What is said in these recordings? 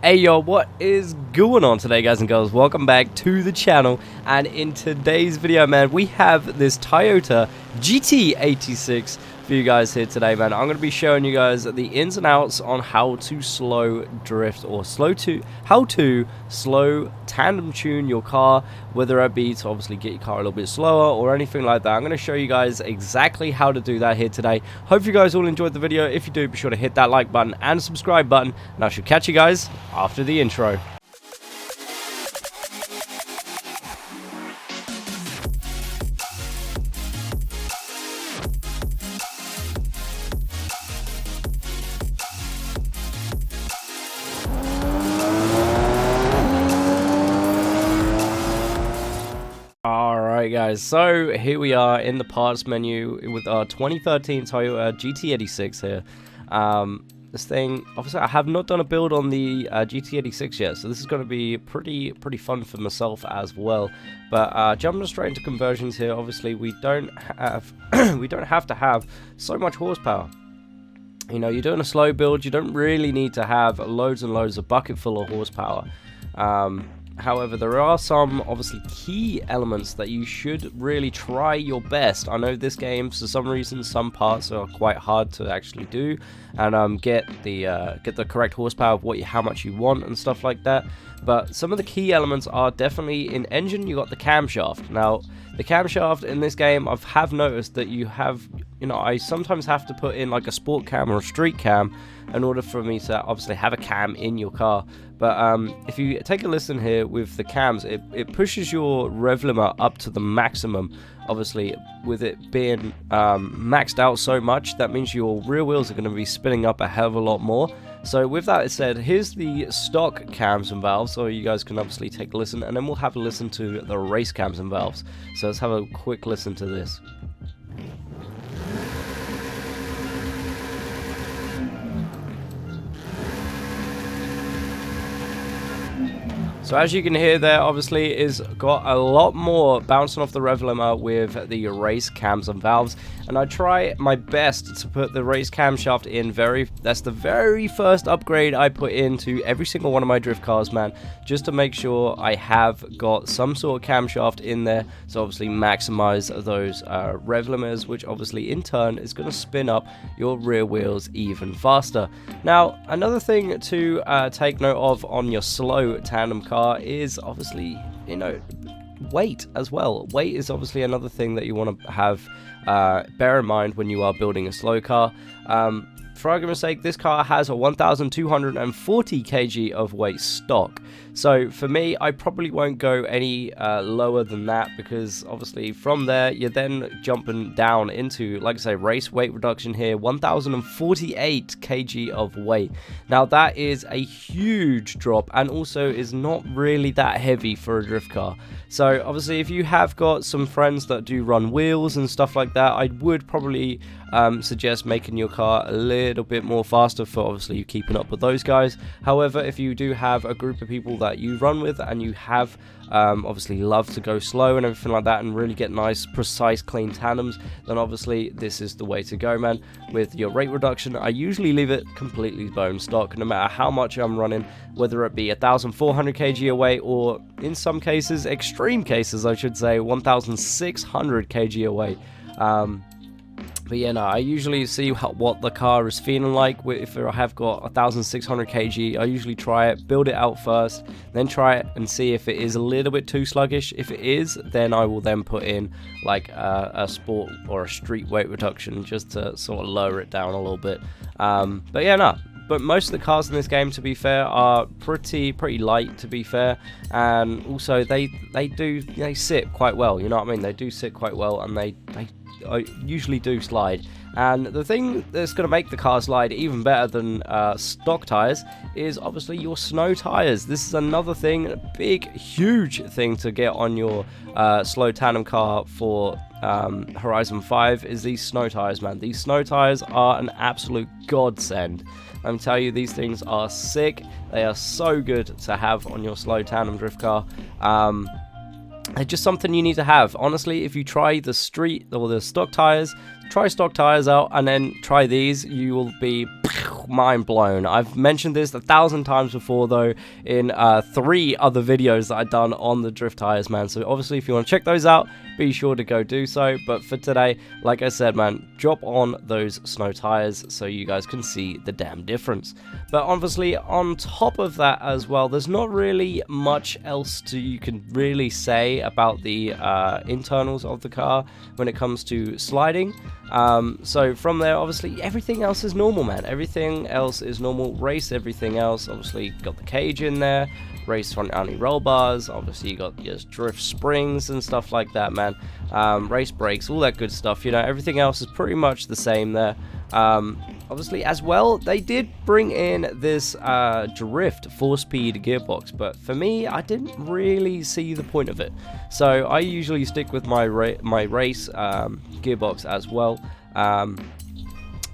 Hey yo, what is going on today, guys and girls? Welcome back to the channel, and in today's video, man, we have this Toyota GT86 for you guys here today, man. I'm going to be showing you guys the ins and outs on how to slow drift or how to slow tandem tune your car, whether it be to obviously get your car a little bit slower or anything like that. I'm going to show you guys exactly how to do that here today. Hope you guys all enjoyed the video. If you do, be sure to hit that like button and subscribe button, and I shall catch you guys after the intro. Alright guys, so here we are in the parts menu with our 2013 Toyota GT86 here. This thing, obviously I have not done a build on the GT86 yet, so this is going to be pretty fun for myself as well. But jumping straight into conversions here, obviously we don't have we don't have to have so much horsepower. You know, you're doing a slow build, you don't really need to have loads and loads of bucket full of horsepower. However, there are some obviously key elements that you should really try your best. I know this game, for some reason, some parts are quite hard to actually do, and get the correct horsepower of how much you want and stuff like that. But some of the key elements are definitely in engine. You got the camshaft. Now, the camshaft in this game, I have noticed that I sometimes have to put in like a sport cam or a street cam in order for me to obviously have a cam in your car. But if you take a listen here with the cams, it pushes your rev limit up to the maximum. Obviously, with it being maxed out so much, that means your rear wheels are going to be spinning up a hell of a lot more. So with that said, here's the stock cams and valves, so you guys can obviously take a listen, and then we'll have a listen to the race cams and valves. So let's have a quick listen to this. So as you can hear there, obviously is got a lot more bouncing off the rev limit with the race cams and valves, and I try my best to put the race camshaft in that's the very first upgrade I put into every single one of my drift cars, man, just to make sure I have got some sort of camshaft in there, so obviously maximize those rev limiters, which obviously in turn is going to spin up your rear wheels even faster. Now, another thing to take note of on your slow tandem car is obviously, you know, weight as well. Weight is obviously another thing that you want to have bear in mind when you are building a slow car. For argument's sake, this car has a 1,240 kg of weight stock. So for me, I probably won't go any lower than that, because obviously from there, you're then jumping down into, like I say, race weight reduction here, 1,048 kg of weight. Now that is a huge drop, and also is not really that heavy for a drift car. So obviously, if you have got some friends that do run wheels and stuff like that, I would probably suggest making your car a little bit more faster for obviously you keeping up with those guys. However, if you do have a group of people that you run with, and you have obviously love to go slow and everything like that, and really get nice, precise, clean tandems, then obviously this is the way to go, man. With your rate reduction, I usually leave it completely bone stock, no matter how much I'm running, whether it be 1,400 kg away, or in some cases, extreme cases I should say, 1,600 kg away. But yeah, no, I usually see what the car is feeling like. If I have got 1,600 kg, I usually try it, build it out first, then try it and see if it is a little bit too sluggish. If it is, then I will then put in like a sport or a street weight reduction, just to sort of lower it down a little bit. But yeah, no. But most of the cars in this game, to be fair, are pretty light, to be fair, and also they sit quite well. You know what I mean? They do sit quite well, and they usually do slide. And the thing that's going to make the car slide even better than stock tires is obviously your snow tires. This is another thing, a big, huge thing to get on your slow tandem car for Horizon 5 is these snow tires, man. These snow tires are an absolute godsend. I'm telling you, these things are sick. They are so good to have on your slow tandem drift car. They're just something you need to have. Honestly, if you try the street or the stock tires, try stock tires out and then try these, you will be mind blown. I've mentioned this 1,000 times before though in 3 other videos that I've done on the drift tires, man. So obviously if you want to check those out, be sure to go do so. But for today, like I said, man, drop on those snow tires so you guys can see the damn difference. But obviously on top of that as well, there's not really much else you can really say about the internals of the car when it comes to sliding. So from there, obviously everything else is normal, man. Everything else is normal. Race, everything else, obviously got the cage in there, race front anti-roll bars, obviously you got your drift springs and stuff like that, man. Race brakes, all that good stuff, you know. Everything else is pretty much the same there. Obviously as well, they did bring in this drift 4-speed gearbox, but for me, I didn't really see the point of it. So I usually stick with my race gearbox as well.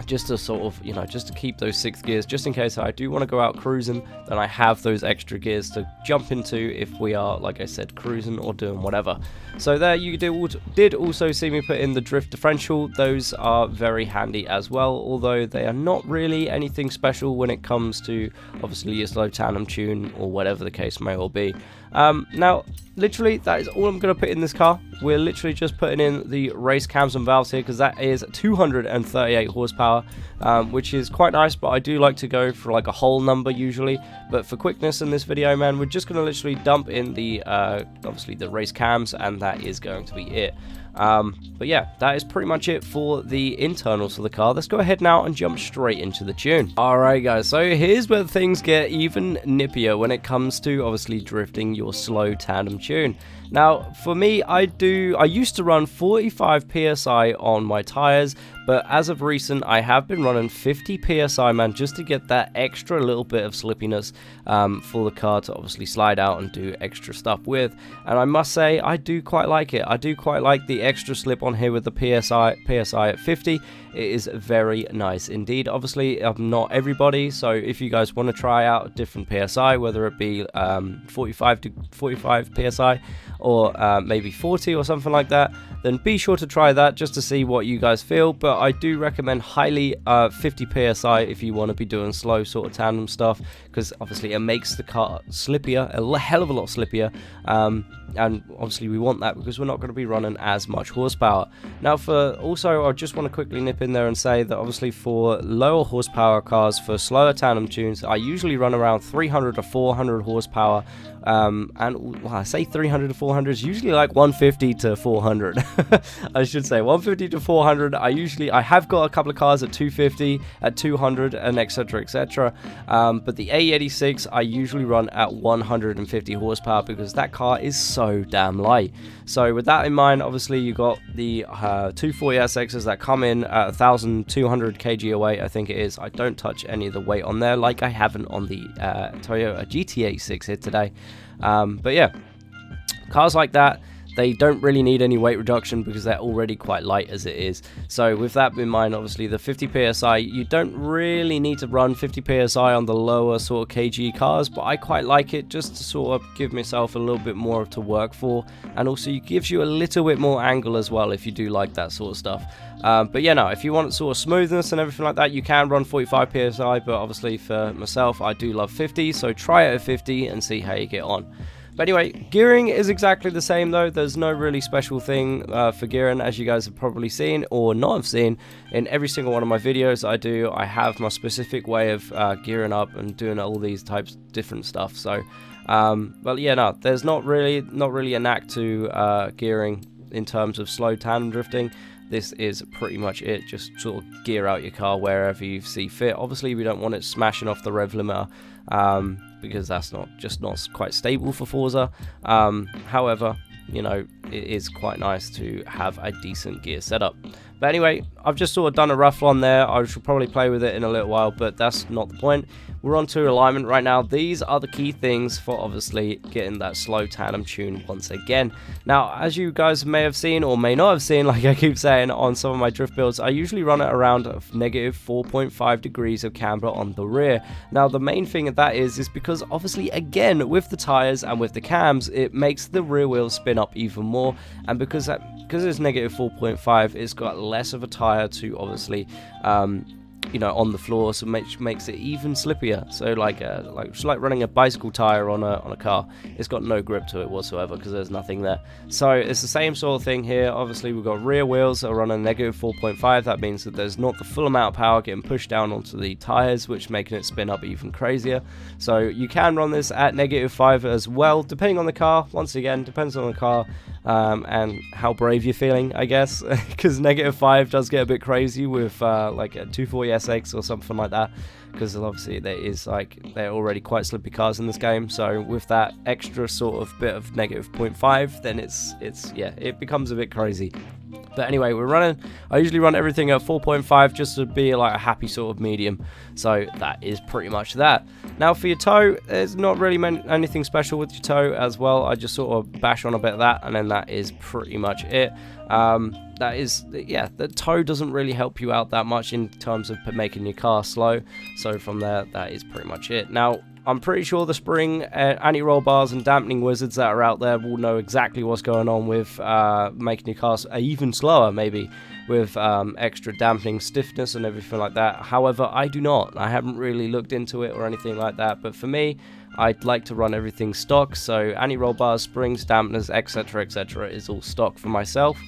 Just to sort of, you know, just to keep those 6 gears, just in case I do want to go out cruising, then I have those extra gears to jump into if we are, like I said, cruising or doing whatever. So there you did also see me put in the drift differential. Those are very handy as well, although they are not really anything special when it comes to obviously your slow tandem tune or whatever the case may all be. Now literally that is all I'm going to put in this car. We're literally just putting in the race cams and valves here because that is 238 horsepower, which is quite nice, but I do like to go for like a whole number usually. But for quickness in this video, man, we're just going to literally dump in the obviously the race cams, and that is going to be it. But yeah, that is pretty much it for the internals of the car. Let's go ahead now and jump straight into the tune. Alright guys, so here's where things get even nippier when it comes to obviously drifting your slow tandem tune. Now for me, I used to run 45 psi on my tires, but as of recent I have been running 50 psi, man, just to get that extra little bit of slippiness for the car to obviously slide out and do extra stuff with. And I must say, I do quite like it. I do quite like the extra slip on here with the PSI at 50. It is very nice indeed. Obviously, not everybody, so if you guys want to try out a different PSI, whether it be 45 PSI or maybe 40 or something like that, then be sure to try that just to see what you guys feel. But I do recommend highly 50 PSI if you want to be doing slow sort of tandem stuff, because obviously it makes the car slippier, a hell of a lot slippier, and obviously we want that because we're not going to be running as much horsepower. Now I just want to quickly nip in there and say that obviously for lower horsepower cars, for slower tandem tunes, I usually run around 300 to 400 horsepower, and well, I say 300 to 400 is usually like 150 to 400. I should say 150 to 400. I have got a couple of cars at 250, at 200, and etc, etc. But the A86 I usually run at 150 horsepower because that car is so damn light. So with that in mind, obviously you got the 240SXs that come in at 1,200 kg away, I think it is. I don't touch any of the weight on there like I haven't on the Toyota GT86 here today. But yeah, cars like that, they don't really need any weight reduction because they're already quite light as it is. So with that in mind, obviously the 50 psi, you don't really need to run 50 psi on the lower sort of kg cars, but I quite like it just to sort of give myself a little bit more to work for, and also it gives you a little bit more angle as well if you do like that sort of stuff. But yeah, no, if you want sort of smoothness and everything like that, you can run 45 psi, but obviously for myself, I do love 50, so try it at 50 and see how you get on. But anyway, gearing is exactly the same though. There's no really special thing for gearing, as you guys have probably seen or not have seen in every single one of my videos I do. I have my specific way of gearing up and doing all these types of different stuff. So, but yeah, no, there's not really a knack to gearing in terms of slow tandem drifting. This is pretty much it. Just sort of gear out your car wherever you see fit. Obviously, we don't want it smashing off the rev limiter, because that's not quite stable for Forza. However, you know, it is quite nice to have a decent gear setup. But anyway, I've just sort of done a rough one there. I should probably play with it in a little while, but that's not the point. We're on to alignment right now. These are the key things for obviously getting that slow tandem tune once again. Now, as you guys may have seen or may not have seen, like I keep saying on some of my drift builds, I usually run it around negative 4.5 degrees of camber on the rear. Now, the main thing of that is because obviously, again, with the tires and with the cams, it makes the rear wheels spin up even more, and because it's negative 4.5, it's got less of a tire to obviously you know, on the floor, so makes it even slippier. So like just like running a bicycle tire on a car. It's got no grip to it whatsoever because there's nothing there. So it's the same sort of thing here. Obviously we've got rear wheels that are on a negative 4.5. That means that there's not the full amount of power getting pushed down onto the tires, which making it spin up even crazier. So you can run this at negative 5 as well, depending on the car. Once again, depends on the car and how brave you're feeling, I guess, because negative 5 does get a bit crazy with like a 240 SX or something like that, because obviously they're already quite slippy cars in this game. So with that extra sort of bit of negative 0.5, then it becomes a bit crazy. But anyway, I usually run everything at 4.5 just to be like a happy sort of medium. So that is pretty much that. Now for your toe, there's not really anything special with your toe as well. I just sort of bash on a bit of that, and then that is pretty much it. The toe doesn't really help you out that much in terms of making your car slow. So from there, that is pretty much it. Now, I'm pretty sure the spring anti-roll bars and dampening wizards that are out there will know exactly what's going on with making your cars even slower, maybe, with extra dampening stiffness and everything like that. However, I do not. I haven't really looked into it or anything like that, but for me, I'd like to run everything stock, so anti-roll bars, springs, dampeners, etc. is all stock for myself.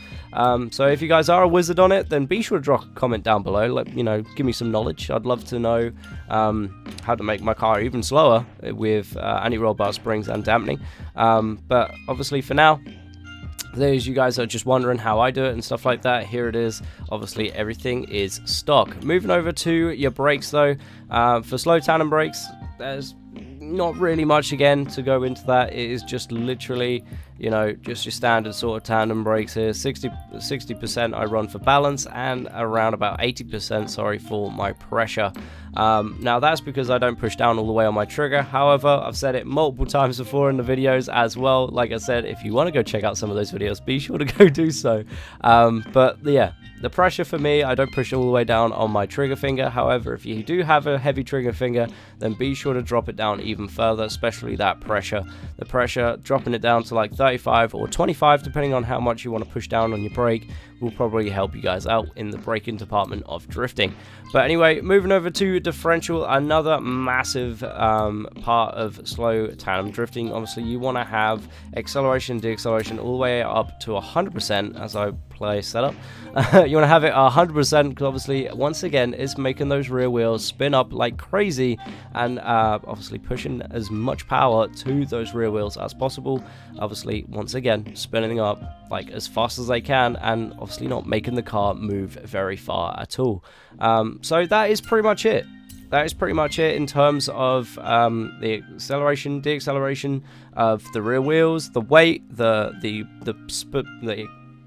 So if you guys are a wizard on it, then be sure to drop a comment down below. Give me some knowledge. I'd love to know how to make my car even slower with anti-roll bar, springs, and dampening. But obviously for now, those you guys are just wondering how I do it and stuff like that, here it is. Obviously everything is stock. Moving over to your brakes though, for slow tandem brakes, there's not really much again to go into that. It is just literally, you know, just your standard sort of tandem brakes here. 60% I run for balance, and around about 80%, sorry, for my pressure. Now that's because I don't push down all the way on my trigger. However, I've said it multiple times before in the videos as well. Like I said, if you want to go check out some of those videos, be sure to go do so. But yeah, the pressure for me, I don't push all the way down on my trigger finger. However, if you do have a heavy trigger finger, then be sure to drop it down even further, especially that pressure. The pressure, dropping it down to like 35 or 25, depending on how much you want to push down on your brake, will probably help you guys out in the braking department of drifting. But anyway, moving over to differential, another massive part of slow tandem drifting. Obviously, you want to have acceleration, deceleration all the way up to 100% as I play setup. You want to have it 100% because obviously, once again, it's making those rear wheels spin up like crazy, and obviously pushing as much power to those rear wheels as possible. Obviously, once again, spinning up like as fast as they can, and obviously not making the car move very far at all. So that is pretty much it. That is pretty much it in terms of the acceleration, deceleration of the rear wheels, the weight, the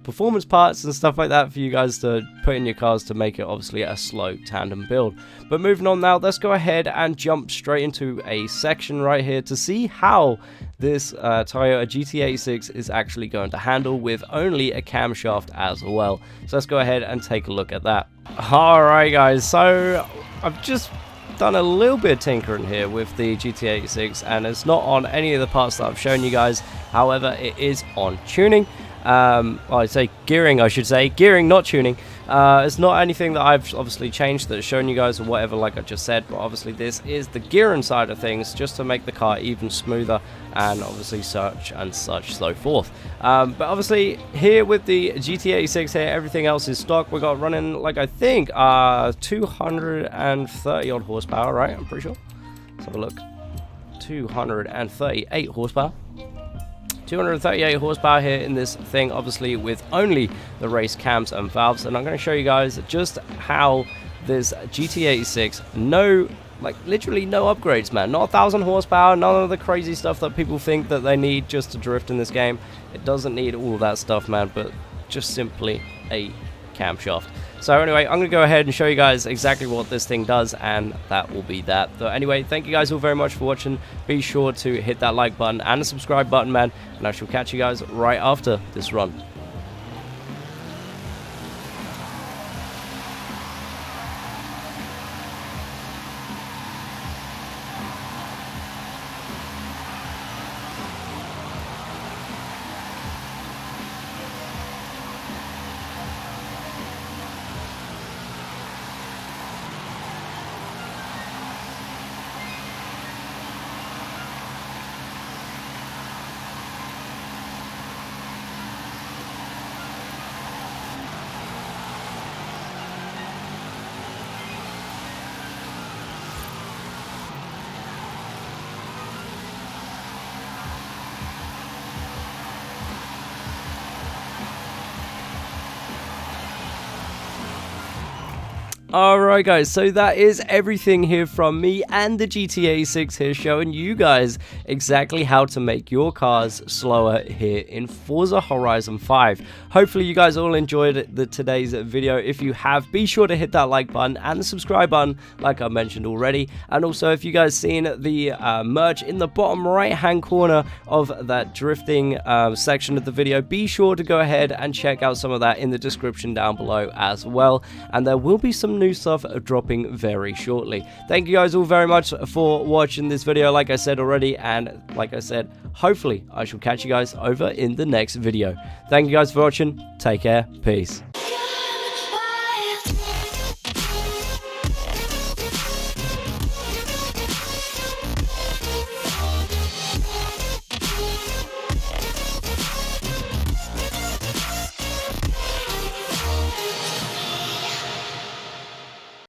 performance parts and stuff like that for you guys to put in your cars to make it obviously a slow tandem build. But moving on now, let's go ahead and jump straight into a section right here to see how this Toyota GT86 is actually going to handle with only a camshaft as well. So let's go ahead and take a look at that. Alright guys, so I've just done a little bit of tinkering here with the GT86, and it's not on any of the parts that I've shown you guys. However, it is on tuning. I'd say gearing, I should say. Gearing, not tuning. It's not anything that I've obviously changed that's shown you guys or whatever, like I just said, but obviously this is the gearing side of things, just to make the car even smoother, and obviously such and such so forth. But obviously here with the GT86 here, everything else is stock. We got running, like, I think 230 odd horsepower, right? I'm pretty sure. Let's have a look. 238 horsepower. 238 horsepower here in this thing, obviously with only the race cams and valves. And I'm going to show you guys just how this GT86, literally no upgrades, man. Not 1,000 horsepower, none of the crazy stuff that people think that they need just to drift in this game. It doesn't need all that stuff, man, but just simply a camshaft. So anyway, I'm going to go ahead and show you guys exactly what this thing does, and that will be that. So anyway, thank you guys all very much for watching. Be sure to hit that like button and the subscribe button, man, and I shall catch you guys right after this run. Alright guys, so that is everything here from me and the GTA 6 here, showing you guys exactly how to make your cars slower here in Forza Horizon 5. Hopefully you guys all enjoyed today's video. If you have, be sure to hit that like button and the subscribe button like I mentioned already. And also if you guys seen the merch in the bottom right hand corner of that drifting section of the video, be sure to go ahead and check out some of that in the description down below as well. And there will be some new stuff dropping very shortly. Thank you guys all very much for watching this video, like I said already, and like I said, hopefully I shall catch you guys over in the next video. Thank you guys for watching. Take care. Peace.